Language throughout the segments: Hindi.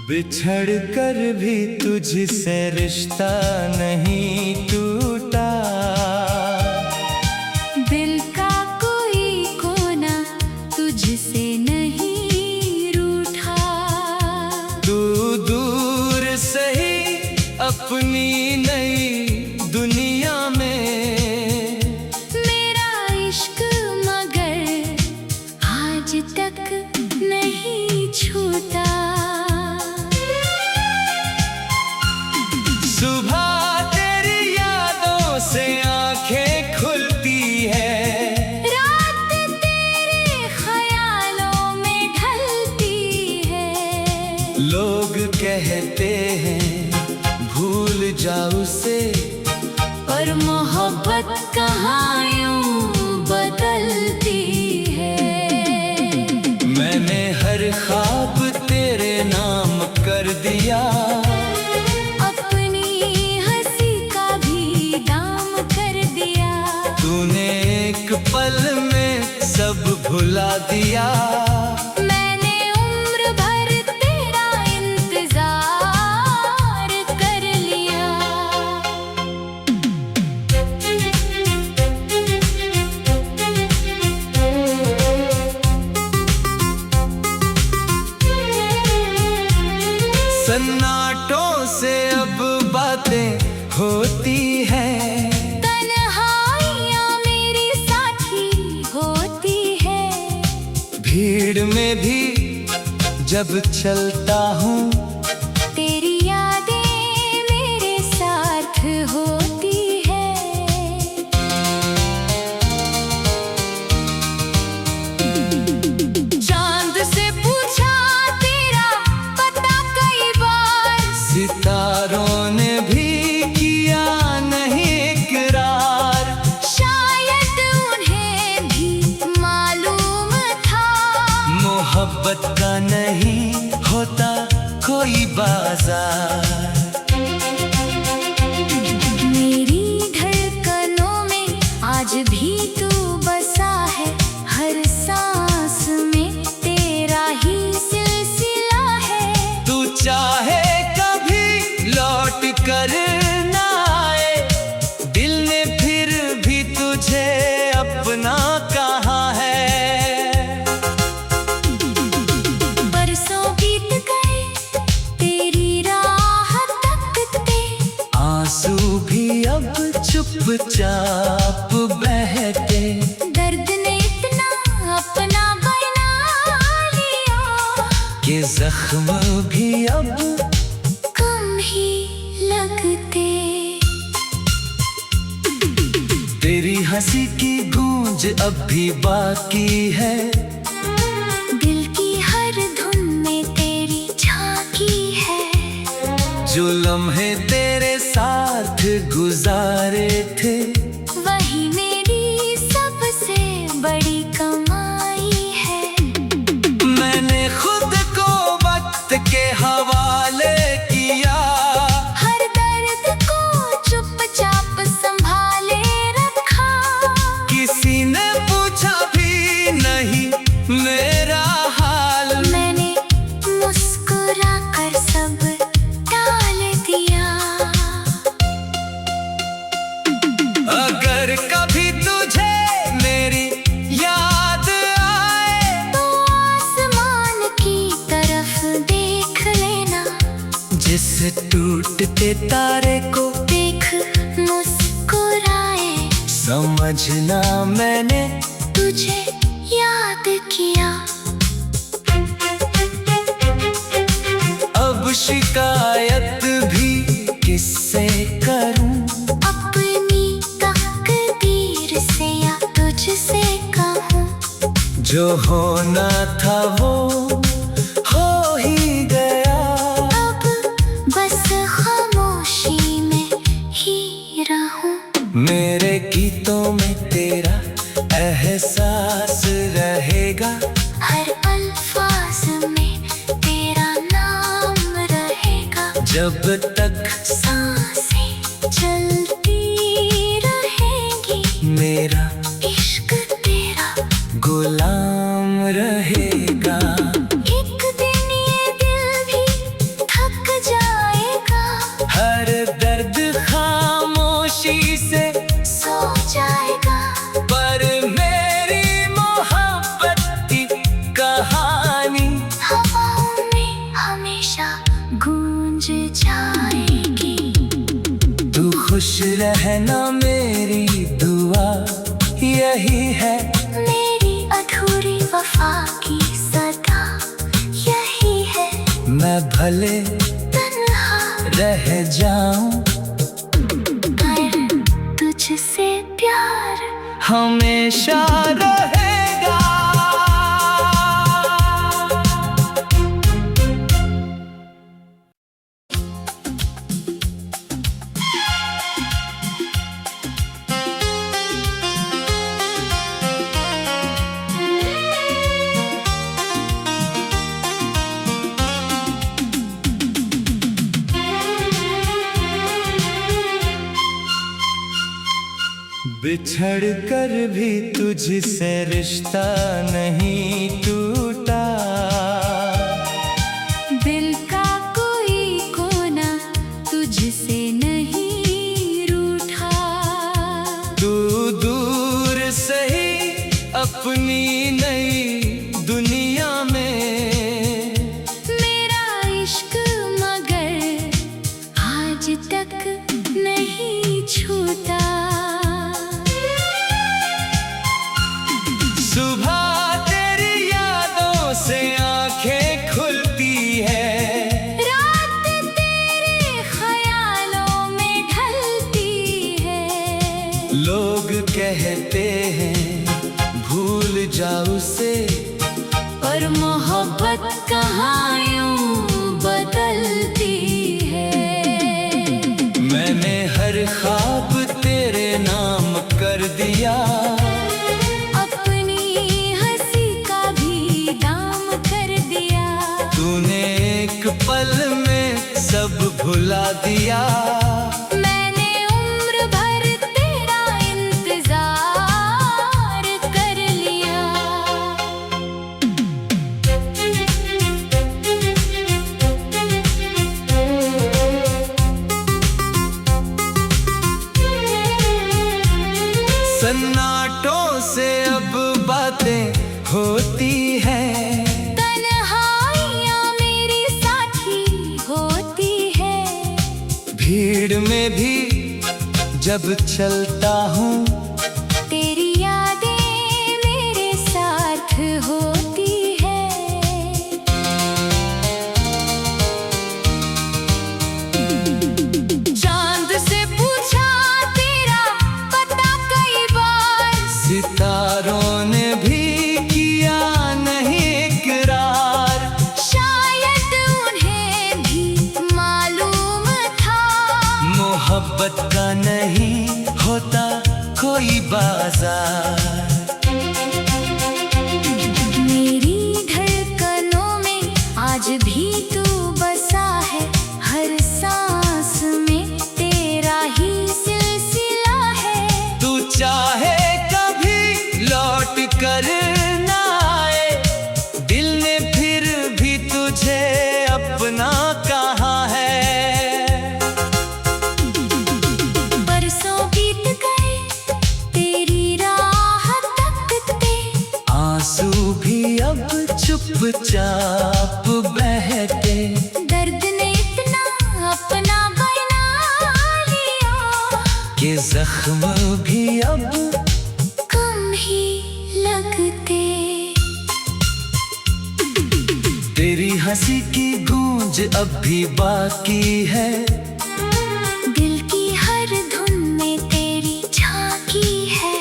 बिछड़ कर भी तुझसे रिश्ता नहीं टूटा। दिल का कोई कोना तुझसे नहीं रूठा। तू दूर सही अपनी नई दुनिया में, मेरा इश्क मगर आज तक नहीं छूटा। सुबह तेरी यादों से आंखें खुलती है, रात तेरे ख्यालों में ढलती है। लोग कहते हैं भूल जाओ उसे, पर मोहब्बत कहाँ यूं बदलती है। मैंने हर ख्वाब तेरे नाम कर दिया, पल में सब भुला दिया। मैंने उम्र भर तेरा इंतजार कर लिया। सन्नाटों से अब बातें होती हैं, भीड़ में भी जब चलता हूँ, तेरी यादें मेरे साथ होती है। चांद से पूछा तेरा पता कई बार, सितारों ने भी किया नहीं इकरार। शायद उन्हें भी मालूम था मोहब्बत का नहीं होता कोई बाजार। मेरी धड़कनों में आज भी तू बसा है, हर सांस में तेरा ही सिलसिला है। तू चाहे कभी लौट कर ना आए, दिल ने फिर भी तुझे अपना कहा है। आंसू भी अब चुपचाप बहते, दर्द ने इतना अपना बना लिया कि जख्म भी अब कम ही लगते। तेरी हंसी की गूंज अब भी बाकी है, दिल की हर धुन में तेरी झांकी है। जो लम्हे तेरे साथ गुजारे थे, वही मेरी सबसे बड़ी कमाई है। मैंने खुद को वक्त के हवाले किया, हर दर्द को चुपचाप संभाले रखा। किसी ने पूछा भी नहीं मेरा हाल, मैंने मुस्कुरा कर सब अगर कभी तुझे मेरी याद आए, तो आसमान की तरफ देख लेना। जिस टूटते तारे को देख मुस्कुराए, समझना मैंने तुझे याद किया। अब शिकायत भी किससे करूं, अपनी तकदीर से या तुझसे कहूँ। जो होना था वो हो ही गया। अब बस खामोशी में ही रहूं। मेरे गीतों में तेरा एहसास रहेगा, हर अल्फाज में तेरा नाम रहेगा। जब तक सांसें चलती रहेंगी, मेरा इश्क तेरा गुलाम रहेगा। एक दिन ये दिल भी रहना मेरी दुआ यही है। मेरी अधूरी वफा की सदा यही है। मैं भले तन्हा रह जाऊं पर तुझसे प्यार हमेशा रहेगा। बिछड़ कर भी तुझसे रिश्ता नहीं टूटा। दिल का कोई कोना तुझसे नहीं रूठा। तू दूर सही अपनी नई दुनिया में। मेरा इश्क मगर आज तक नहीं छूटा। सुबह तेरी यादों से आंखें खुलती है। रात तेरे ख्यालों में ढलती है। लोग कहते हैं भूल जाओ उसे, पर मोहब्बत कहाँ यूं बदलती है। मैंने हर ख्वाब तेरे नाम कर दिया। तूने एक पल में सब भुला दिया। मैंने उम्र भर तेरा इंतजार कर लिया। सन्नाटों से अब बातें होती हैं। भीड़ में भी जब चलता हूँ तेरी यादें मेरे साथ होती है। चांद से पूछा तेरा पता कई बार। सितारों ने भी किया नहीं इकरार। शायद उन्हें भी मालूम था मोहब्बत का नहीं होता कोई बाजार। मेरी धड़कनों में आज भी तू बसा है। हर सांस में तेरा ही सिलसिला है। तू चाहे कभी लौट कर ना आए, दिल ने फिर भी तुझे अपना कहा है। आंसू भी अब चुपचाप बहते। दर्द ने इतना अपना बना लिया कि जख्म भी अब कम ही लगते। तेरी हंसी की गूंज अब भी बाकी है। दिल की हर धुन में तेरी झांकी है।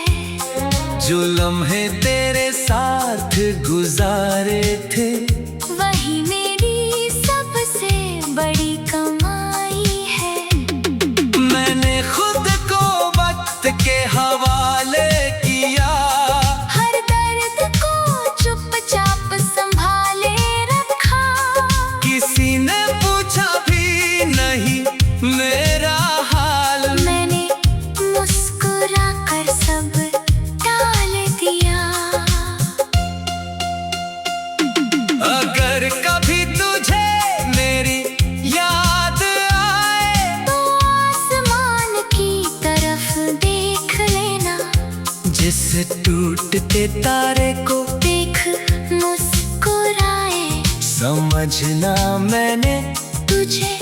जो लम्हे तेरे साथ गुजारे थे वही मेरी सबसे बड़ी कमाई है। मैंने खुद को वक्त के हवाले किया। हर दर्द को चुपचाप संभाले रखा। किसी ने पूछा भी नहीं मेरा हाल। मैंने मुस्कुरा कर सब टाल दिया। अगर कभी तुझे मेरी याद आए तो आसमान की तरफ देख लेना। जिस टूटते तारे को देख मुस्कुराए। समझना मैंने तुझे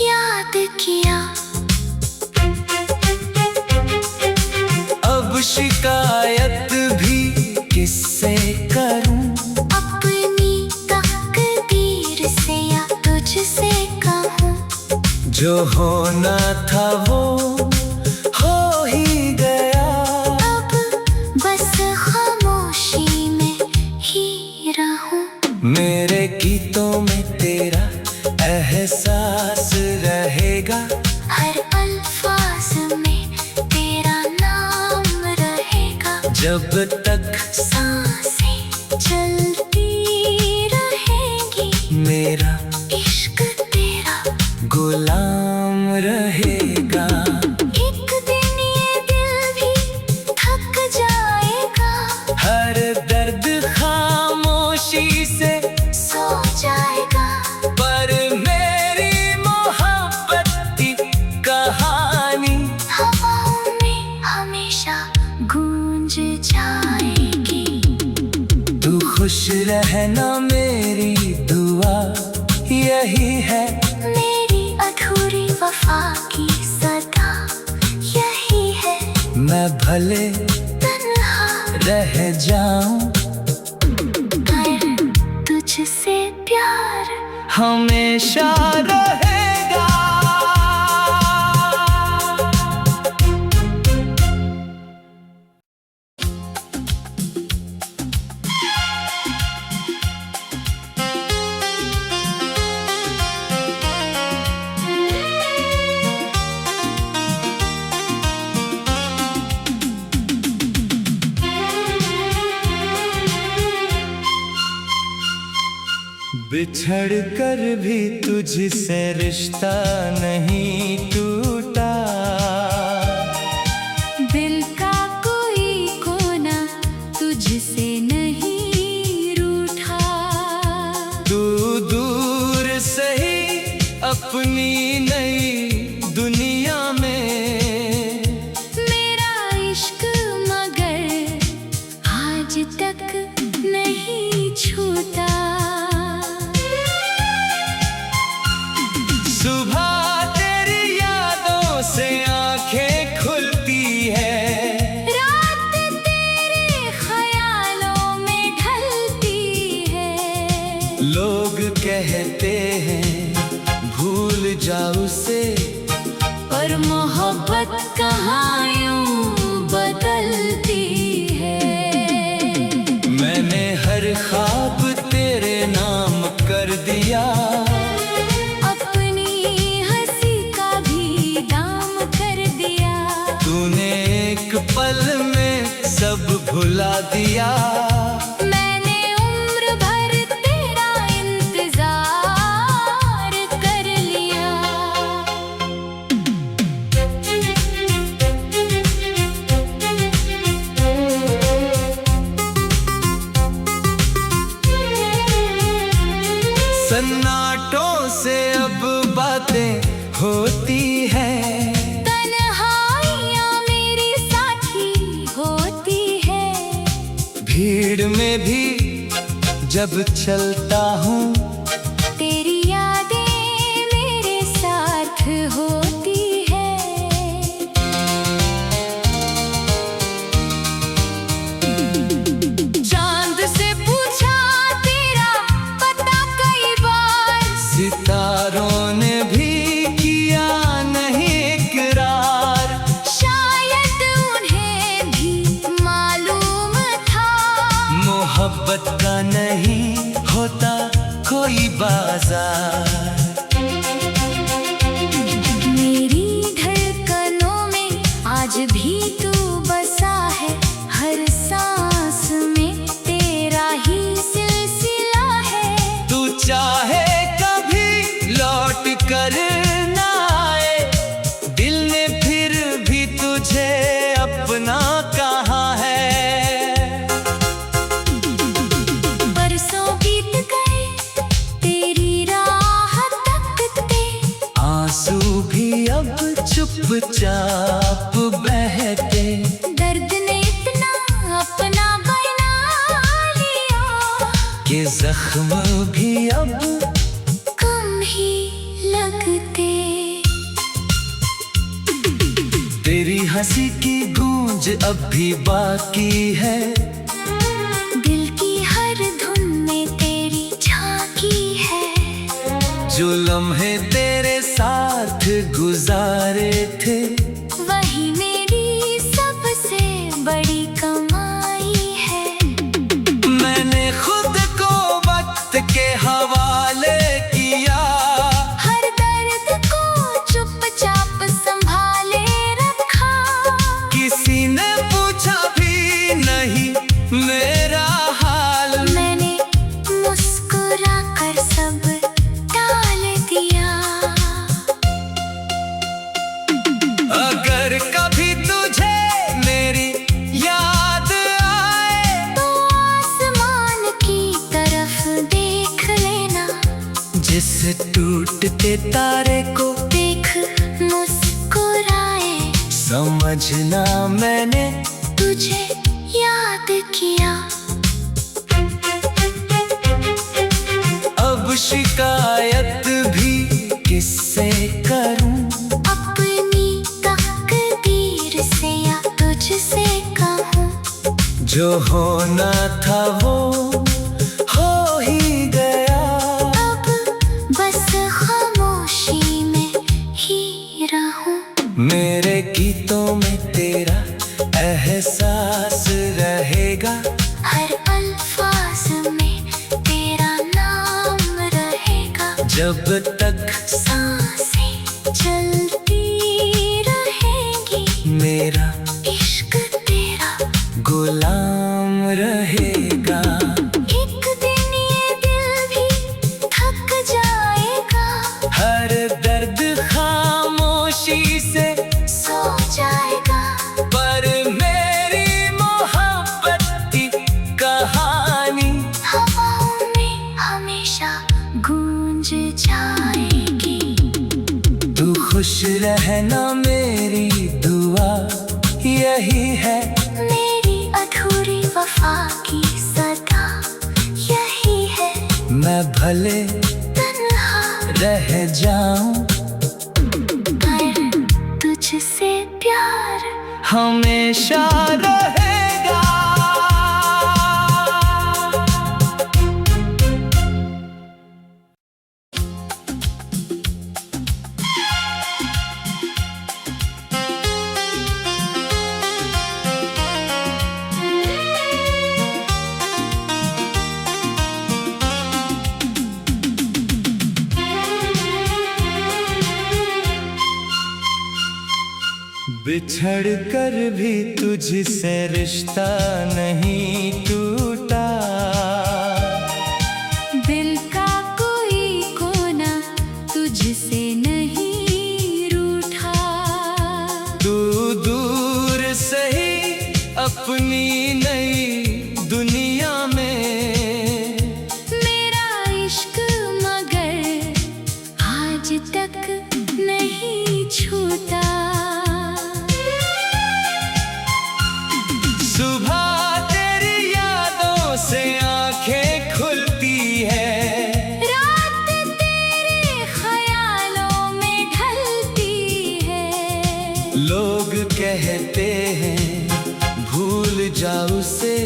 याद किया। शिकायत भी किससे करूं? अपनी तकदीर से या तुझसे कहूँ? जो होना था वो हो ही गया। अब बस खामोशी में ही रहूं। मेरे गीतों में तेरा एहसास रहेगा। हर अल्फाज में तेरा नाम रहेगा। जब तक सांसें चलती रहेंगी, मेरा इश्क तेरा गुलाम रहेगा। एक दिन ये दिल भी थक जाएगा। हर दर्द खामोशी से सो जाएगा। पर मेरी मोहब्बत की कहानी हवाओं में हमेशा गूंज जाएगी। तू खुश रहना मेरी दुआ यही है। मेरी अधूरी वफा की सदा यही है। मैं भले तन्हा रह जाऊं, पर तुझसे प्यार हमेशा रहेगा। बिछड़ कर भी तुझसे रिश्ता नहीं टूटा। दिल का कोई कोना तुझसे नहीं रूठा। तू दूर सही अपनी नई दुनिया में। मेरा इश्क मगर आज तक नहीं छूटा। सुबह तेरी यादों से आंखें खुलती है। रात तेरे ख्यालों में ढलती है। लोग कहते हैं भूल जाओ उसे, पर मोहब्बत कहाँ यूं बदलती है। मैंने हर ख्वाब तेरे नाम कर दिया। अपनी हंसी का भी दाम कर दिया। तूने एक पल में सब भुला दिया। मैंने उम्र भर तेरा इंतजार कर लिया। सन्नाटों से अब बातें होती हैं। तन्हाइयाँ मेरी साथी होती है। भीड़ में भी जब चलता हूँ, तेरी यादें मेरे साथ होती है। चांद से पूछा तेरा पता कई बार। सितारों ने भी किया नहीं इकरार। शायद उन्हें भी मालूम था। मोहब्बत का नहीं होता कोई बाजार। मेरी धड़कनों में आज भी तू बसा है। हर सांस में तेरा ही सिलसिला है। तू चाहे कभी लौट कर ना आए, दिल ने फिर भी तुझे अपना कहा है। बरसों बीत गए तेरी राह तकते। आंसू भी अब चुपचाप बहते। दर्द ने इतना अपना बना लिया कि जख्म भी अब कम ही लगते। तेरी हंसी की गूंज गूंज अब भी बाकी है। दिल की हर धुन में तेरी झांकी है। जो लम्हे तेरे साथ गुजारे थे, वही मेरी सबसे बड़ी कमाई है। मैंने खुद को वक्त के हवाले किया। हर दर्द को चुपचाप संभाले रखा। किसी ने पूछा भी नहीं मेरा हाल। मैंने मुस्कुरा कर सब टाल दिया। अगर कभी तुझे मेरी याद आए, तो आसमान की तरफ देख लेना। जिस टूटते तारे को देख मुस्कुराए, समझना मैंने तुझे याद किया। अब शिकायत भी किससे करूं? अपनी तकदीर से या तुझसे कहूँ। जो होना था वो हो ही गया। अब बस खामोशी में ही रहूं। मेरे गीतों में तेरा एहसास रहेगा। हर अल्फाज में तेरा नाम रहेगा। जब तक सांसें चलती रहेंगी, मेरा इश्क तेरा गुलाम रहेगा। एक दिन ये दिल भी थक जाएगा। हर दर्द खामोशी से सो जाएगा। पर मेरी मोहब्बत की कहानी हवाओं में हमेशा गूंज जाएगी। तू खुश रहना मेरी दुआ यही है। मेरी अधूरी वफा की सदा यही है। मैं भले तन्हा रह जाऊं, पर तुझसे प्यार हमेशा रहेगा। बिछड़ कर भी तुझसे रिश्ता नहीं टूटा। दिल का कोई कोना तुझसे नहीं रूठा। तू दूर सही अपनी नई दुनिया में। मेरा इश्क मगर आज तक नहीं छूटा। सुबह तेरी यादों से आंखें खुलती है। रात तेरे ख्यालों में ढलती है। लोग कहते हैं भूल जाओ उसे,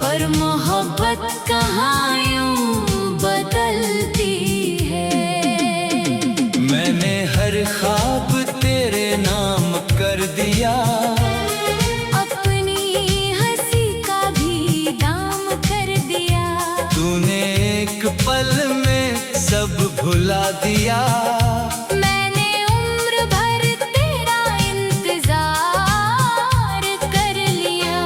पर मोहब्बत कहाँ यूं बदलती है। मैंने हर ख्वाब तेरे नाम कर दिया। अपनी हंसी का भी दाम कर दिया। तूने एक पल में सब भुला दिया। मैंने उम्र भर तेरा इंतजार कर लिया।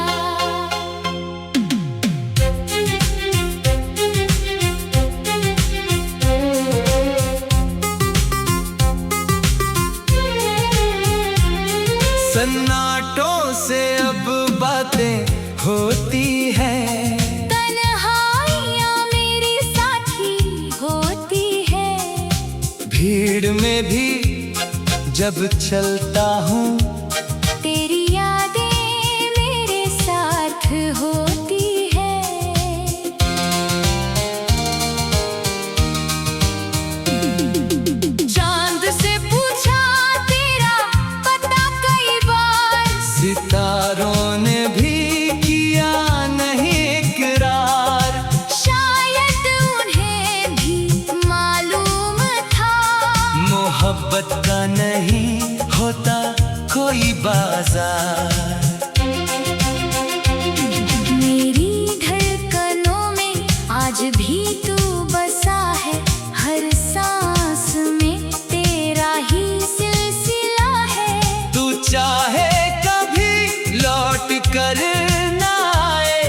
सन्नाटों से अब बातें होती हैं। तन्हाइयाँ मेरी साथी होती है। भीड़ में भी जब चलता हूँ, तेरी यादें मेरे साथ होती है। चांद से पूछा तेरा पता कई बार। सितारे बाजार। मेरी धड़कनों में आज भी तू बसा है, हर सांस में तेरा ही सिलसिला है। तू चाहे कभी लौट कर ना आए,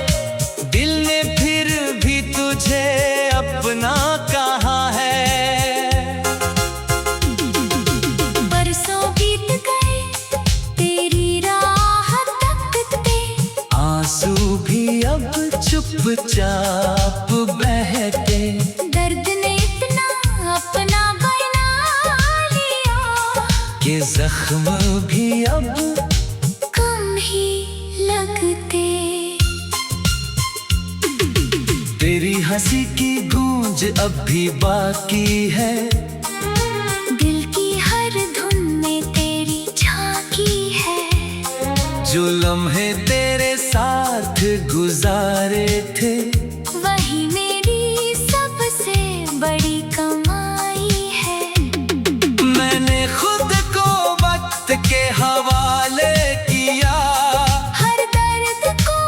दिल ने फिर भी तुझे अपना कहा है। बरसों बीत गए तेरी राह तकते, आंसू भी अब चुपचाप बहते। दर्द ने इतना अपना बना लिया कि जख्म भी अब कम ही लगते। तेरी हंसी की गूंज अब भी बाकी है, दिल की हर धुन में तेरी झांकी है। जो लम्हे तेरे साथ गुजारे थे, वही मेरी सबसे बड़ी कमाई है। मैंने खुद को वक्त के हवाले किया, हर दर्द को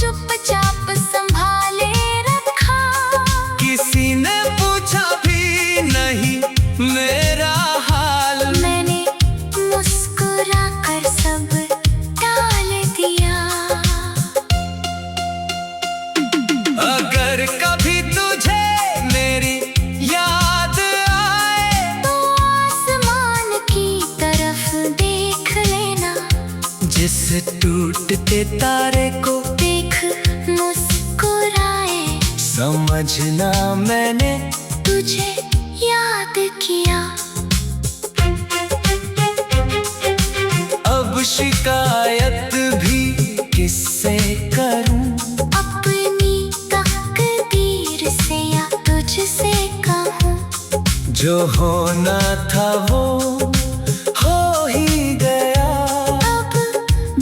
चुपचाप संभाले रखा। किसी ने पूछा भी नहीं मेरा हाल। मैंने मुस्कुरा कर सब टाल दिया। अगर कभी तुझे मेरी याद आए, तो आसमान की तरफ देख लेना, जिस टूटते तारे को देख मुस्कुराए। समझना मैंने तुझे याद किया। अब शिकायत भी किससे करूं, अपनी तकदीर से या तुझसे कहूँ। जो होना था वो हो ही गया। अब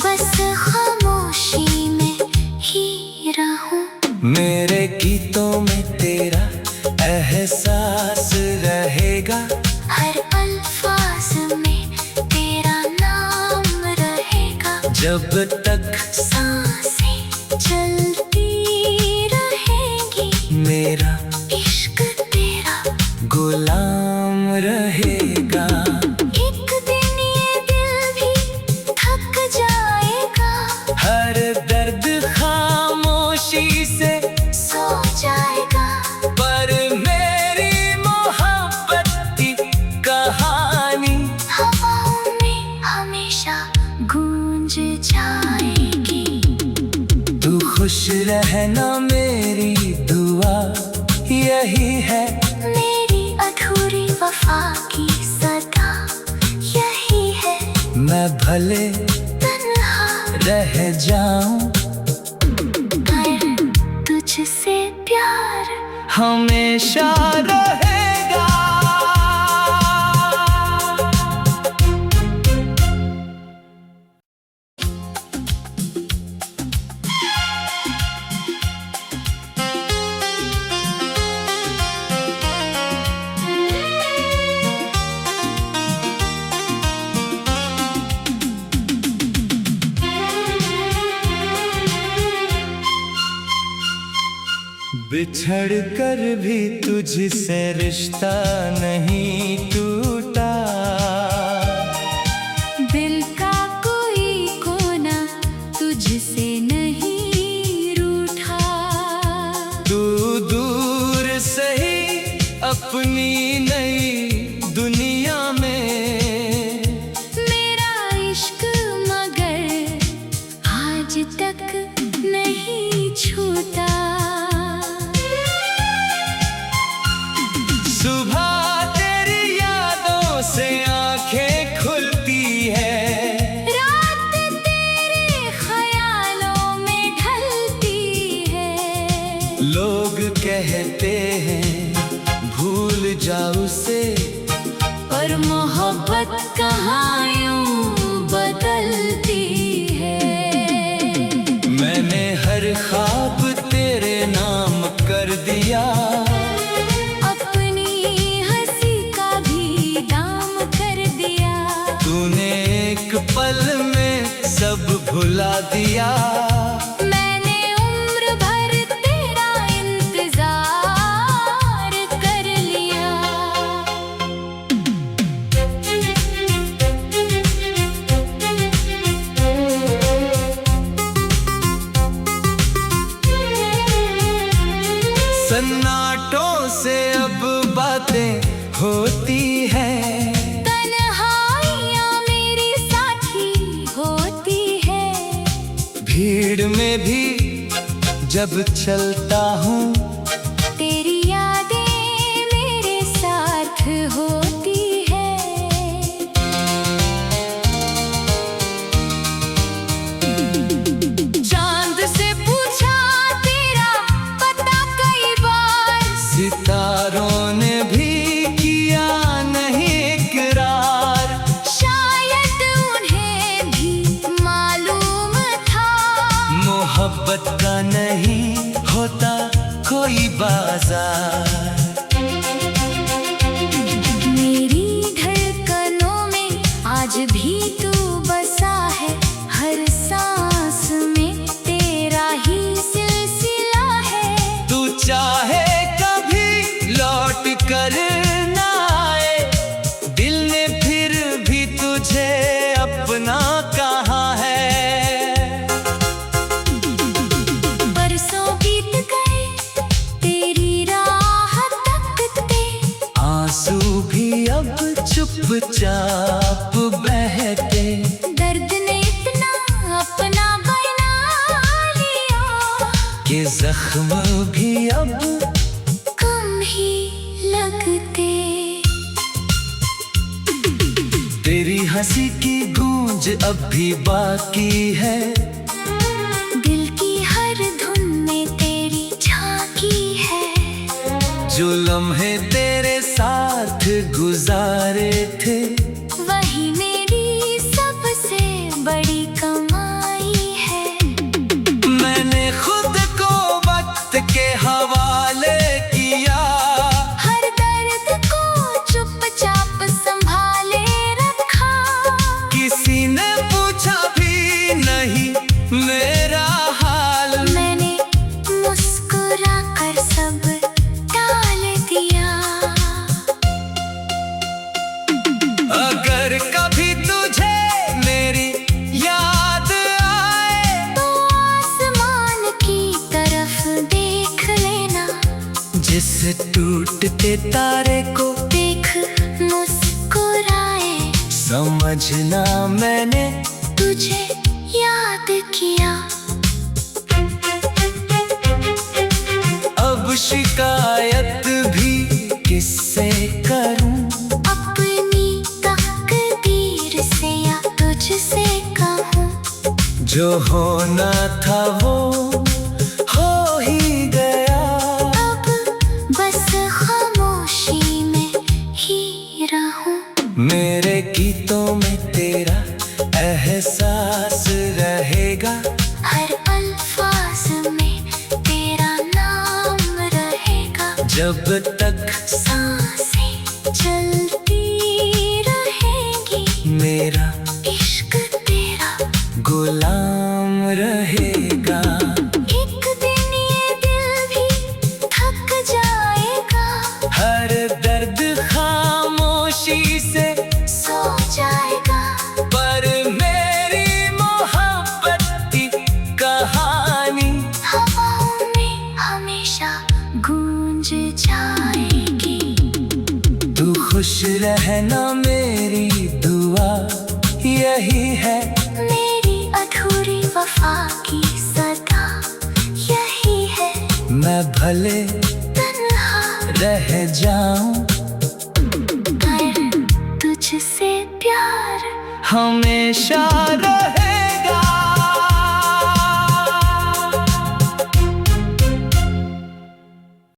बस खामोशी में ही रहूं। मेरे गीतों में तेरा एहसास रहेगा, हर अल्फाज में तेरा नाम रहेगा। जब तक सांसें चलती रहेंगी, मेरा इश्क तेरा गुलाम रहेगा। एक दिन ये दिल भी थक जाएगा, हर दर्द खामोशी से सो जाएगा। पर मेरी मोहब्बत की कहानी हवाओं में हमेशा गूंज जाएगी। तू खुश रहना मेरी दुआ यही है। मेरी अधूरी वफा की सदा यही है। मैं भले तन्हा रह जाऊं, पर तुझसे प्यार हमेशा रहेगा। बिछड़ कर भी तुझसे रिश्ता नहीं टूटा, दिल का कोई कोना तुझसे नहीं रूठा। तू दूर सही अपनी नई दुनिया में, मेरा इश्क मगर आज तक नहीं छूटा। सुबह तेरी यादों से आंखें खुलती है, रात तेरे ख्यालों में ढलती है। लोग कहते हैं भूल जाओ उसे, पर मोहब्बत कहाँ यूं बदलती है। मैंने हर ख्वाब तेरे नाम कर दिया, अपनी हंसी का भी दाम कर दिया। तूने एक पल में सब भुला दिया। मैंने उम्र भर तेरा इंतजार कर लिया। सन्नाटों से अब बातें होती हैं, तन्हाइयाँ मेरी साथी होती है। भीड़ में भी जब चलता हूँ, तेरी यादें मेरे साथ होती है। चांद से पूछा तेरा पता कई बार, सितारों ने भी किया नहीं इकरार। शायद उन्हें भी मालूम था, मोहब्बत का नहीं होता कोई बाजार। मेरी धड़कनों में आज भी तू बसा है, हर सांस में तेरा ही सिलसिला है। तू चाहे कभी लौट कर ना आए, दिल ने फिर भी तुझे अपना कहा है। बरसों बीत गए तेरी राह तकते, आंसू भी अब चुपचाप बहते। दर्द ने इतना अपना बना लिया कि जख्म भी अब कम ही लगते। तेरी हंसी की गूंज अब भी बाकी है, दिल की हर धुन में तेरी झांकी है। जो लम्हे तेरे साथ गुजारे थे, वही मेरी सबसे बड़ी कमाई है। मैंने खुद को वक्त के हवाले किया। हर दर्द को चुपचाप संभाले रखा, किसी ने पूछा भी नहीं मेरा हाल। मैंने मुस्कुरा कर सब टाल दिया। अगर कभी तुझे मेरी याद आए, तो आसमान की तरफ देख लेना, जिस टूटते तारे को देख मुस्कुराए। समझना मैंने तुझे याद किया। अब शिकायत भी किससे करूं, अपनी तकदीर से या तुझसे कहूँ, जो होना था वो हो ही गया। अब बस खामोशी में ही रहूं। मेरे गीतों में तेरा एहसास रहेगा, हर अल्फाज में तेरा नाम रहेगा। जब तक सांसें चलती रहेंगी, मेरा इश्क तेरा गुलाम रहेगा। एक दिन ये दिल भी थक जाएगा, हर दर्द खामोशी से सो जाएगा। पर मेरी मोहब्बत की कहानी हवाओं में हमेशा गूंज जाएगी। तू खुश रहना मेरी दुआ यही है, मेरी अधूरी वफा की सदा यही है। मैं भले तन्हा रह जाऊं, पर तुझसे प्यार हमेशा रहे।